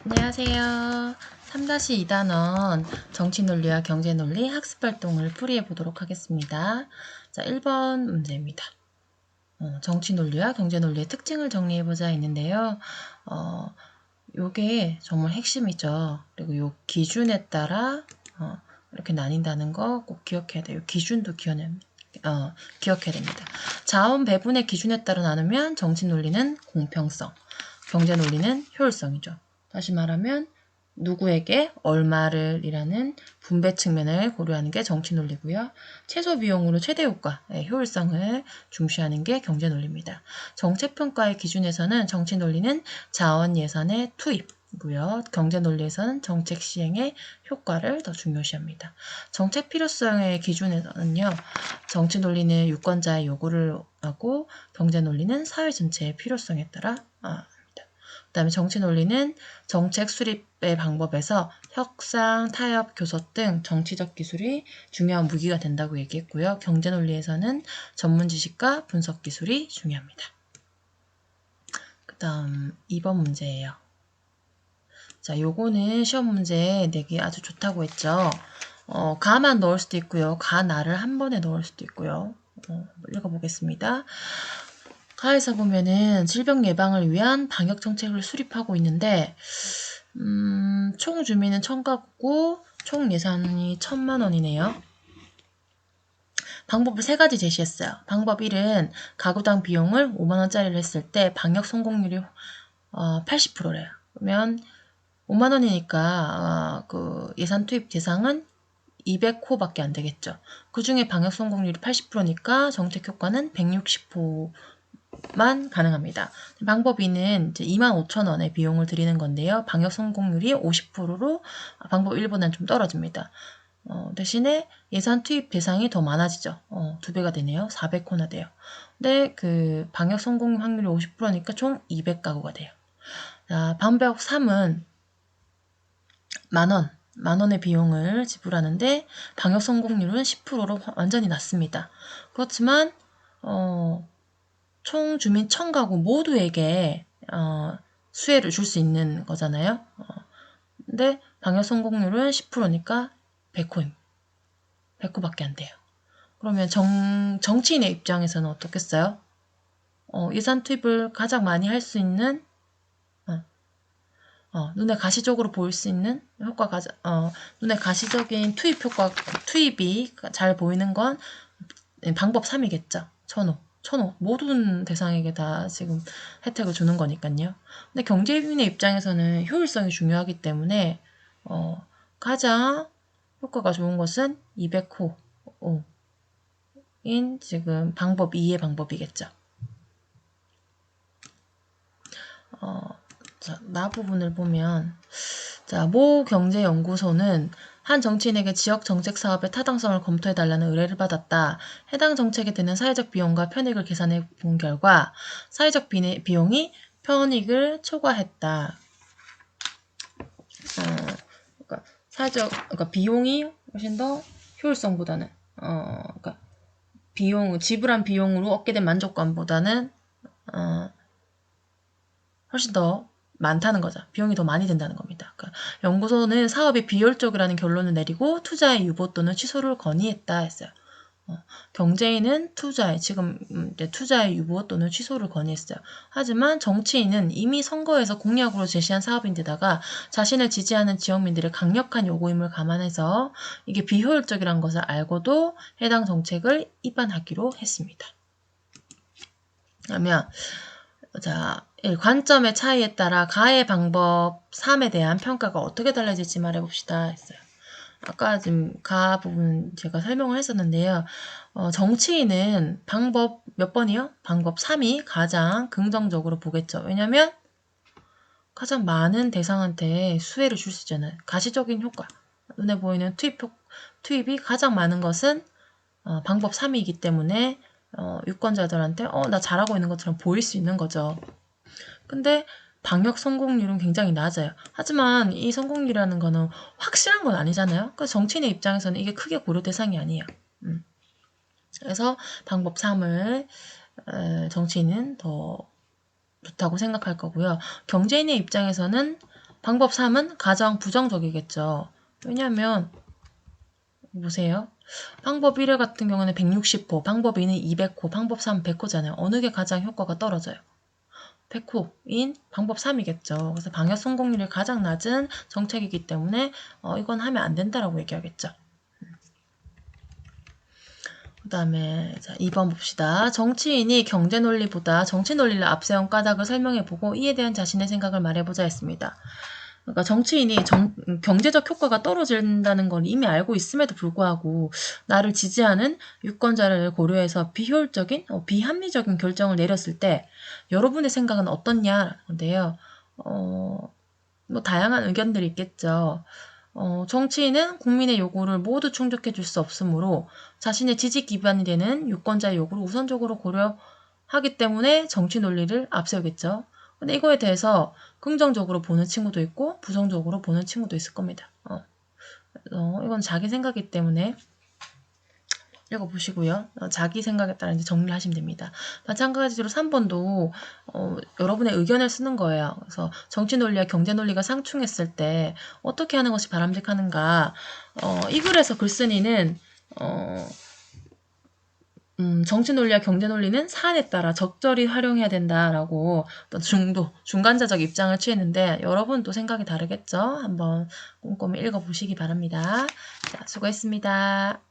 안녕하세요. 3-2단원 정치논리와 경제논리 학습활동을 풀이해 보도록 하겠습니다. 자, 1번 문제입니다. 정치논리와 경제논리의 특징을 정리해보자 했는데요. 요게 정말 핵심이죠. 그리고 요 기준에 따라 이렇게 나뉜다는 거 꼭 기억해야 돼요. 기준도 기억해야 됩니다. 자원 배분의 기준에 따라 나누면 정치논리는 공평성, 경제논리는 효율성이죠. 다시 말하면 누구에게 얼마를 이라는 분배 측면을 고려하는 게 정치논리고요. 최소 비용으로 최대 효과의 효율성을 중시하는 게 경제논리입니다. 정책평가의 기준에서는 정치논리는 자원 예산의 투입이고요. 경제논리에서는 정책 시행의 효과를 더 중요시합니다. 정책 필요성의 기준에서는요. 정치논리는 유권자의 요구를 하고 경제논리는 사회 전체의 필요성에 따라 그 다음에 정치논리는 정책 수립의 방법에서 협상, 타협, 교섭 등 정치적 기술이 중요한 무기가 된다고 얘기했고요. 경제논리에서는 전문 지식과 분석 기술이 중요합니다. 그 다음 2번 문제예요. 자, 요거는 시험 문제 내기 아주 좋다고 했죠. 가만 넣을 수도 있고요. 가, 나를 한 번에 넣을 수도 있고요. 읽어보겠습니다. 가에서 보면은 질병 예방을 위한 방역 정책을 수립하고 있는데 총 주민은 1000가구고 총 예산이 1000만 원이네요. 방법을 3가지 제시했어요. 방법 1은 가구당 비용을 5만 원짜리를 했을 때 방역 성공률이 80%래요. 그러면 5만 원이니까 그 예산 투입 대상은 200호밖에 안 되겠죠. 그 중에 방역 성공률이 80%니까 정책 효과는 160호 만 가능합니다. 방법 2는 25,000원의 비용을 들이는 건데요. 방역 성공률이 50%로 방법 1보다는 좀 떨어집니다. 대신에 예산 투입 대상이 더 많아지죠. 2배가 되네요. 400호나 돼요. 근데 그 방역 성공 확률이 50%니까 총 200가구가 돼요. 자, 방법 3은 만원의 비용을 지불하는데 방역 성공률은 10%로 완전히 낮습니다. 그렇지만 총 주민 1000가구 모두에게 수혜를 줄 수 있는 거잖아요. 근데 방역 성공률은 10%니까 100호밖에 안 돼요. 그러면 정치인의 입장에서는 어떻겠어요? 예산 투입을 가장 많이 할 수 있는 눈에 가시적으로 보일 수 있는 효과가 눈에 가시적인 투입이 잘 보이는 건 방법 3이겠죠. 1000호. 모든 대상에게 다 지금 혜택을 주는 거니까요. 근데 경제인의 입장에서는 효율성이 중요하기 때문에 가장 효과가 좋은 것은 200호인 지금 방법 2의 방법이겠죠. 자, 나 부분을 보면 자, 모 경제연구소는 한 정치인에게 지역 정책 사업의 타당성을 검토해달라는 의뢰를 받았다. 해당 정책에 드는 사회적 비용과 편익을 계산해 본 결과 사회적 비용이 편익을 초과했다. 그러니까 비용이 훨씬 더 효율성보다는 그러니까 지불한 비용으로 얻게 된 만족감보다는 훨씬 더 많다는 거죠. 비용이 더 많이 든다는 겁니다. 그러니까 연구소는 사업이 비효율적이라는 결론을 내리고 투자의 유보 또는 취소를 건의했다 했어요. 경제인은 투자의 유보 또는 취소를 건의했어요. 하지만 정치인은 이미 선거에서 공약으로 제시한 사업인데다가 자신을 지지하는 지역민들의 강력한 요구임을 감안해서 이게 비효율적이라는 것을 알고도 해당 정책을 입안하기로 했습니다. 그러면 자, 관점의 차이에 따라 가해 방법 3에 대한 평가가 어떻게 달라질지 말해봅시다 했어요. 아까 지금 가 부분 제가 설명을 했었는데요. 정치인은 방법 몇 번이요? 방법 3이 가장 긍정적으로 보겠죠. 왜냐면 가장 많은 대상한테 수혜를 줄 수 있잖아요. 가시적인 효과, 눈에 보이는 투입이 가장 많은 것은 방법 3이기 때문에 유권자들한테 나 잘하고 있는 것처럼 보일 수 있는 거죠. 근데 방역 성공률은 굉장히 낮아요. 하지만 이 성공률이라는 거는 확실한 건 아니잖아요. 그래서 정치인의 입장에서는 이게 크게 고려 대상이 아니에요. 그래서 방법 3을 정치인은 더 좋다고 생각할 거고요. 경제인의 입장에서는 방법 3은 가장 부정적이겠죠. 왜냐하면 보세요. 방법 1회 같은 경우는 160호, 방법 2는 200호, 방법 3은 100호잖아요. 어느 게 가장 효과가 떨어져요? 100호인 방법 3이겠죠. 그래서 방역 성공률이 가장 낮은 정책이기 때문에 이건 하면 안 된다라고 얘기하겠죠. 그 다음에 2번 봅시다. 정치인이 경제 논리보다 정치 논리를 앞세운 까닭을 설명해보고 이에 대한 자신의 생각을 말해보자 했습니다. 그러니까 정치인이 경제적 효과가 떨어진다는 걸 이미 알고 있음에도 불구하고 나를 지지하는 유권자를 고려해서 비효율적인, 비합리적인 결정을 내렸을 때 여러분의 생각은 어떻냐인데요. 뭐 다양한 의견들이 있겠죠. 정치인은 국민의 요구를 모두 충족해 줄 수 없으므로 자신의 지지 기반이 되는 유권자의 요구를 우선적으로 고려하기 때문에 정치 논리를 앞세우겠죠. 근데 이거에 대해서 긍정적으로 보는 친구도 있고 부정적으로 보는 친구도 있을 겁니다. 이건 자기 생각이기 때문에 읽어보시고요. 자기 생각에 따라 이제 정리를 하시면 됩니다. 마찬가지로 3번도 여러분의 의견을 쓰는 거예요. 그래서 정치 논리와 경제 논리가 상충했을 때 어떻게 하는 것이 바람직하는가. 이 글에서 글쓴이는 정치 논리와 경제 논리는 사안에 따라 적절히 활용해야 된다라고 어떤 중간자적 입장을 취했는데 여러분도 생각이 다르겠죠? 한번 꼼꼼히 읽어보시기 바랍니다. 자, 수고했습니다.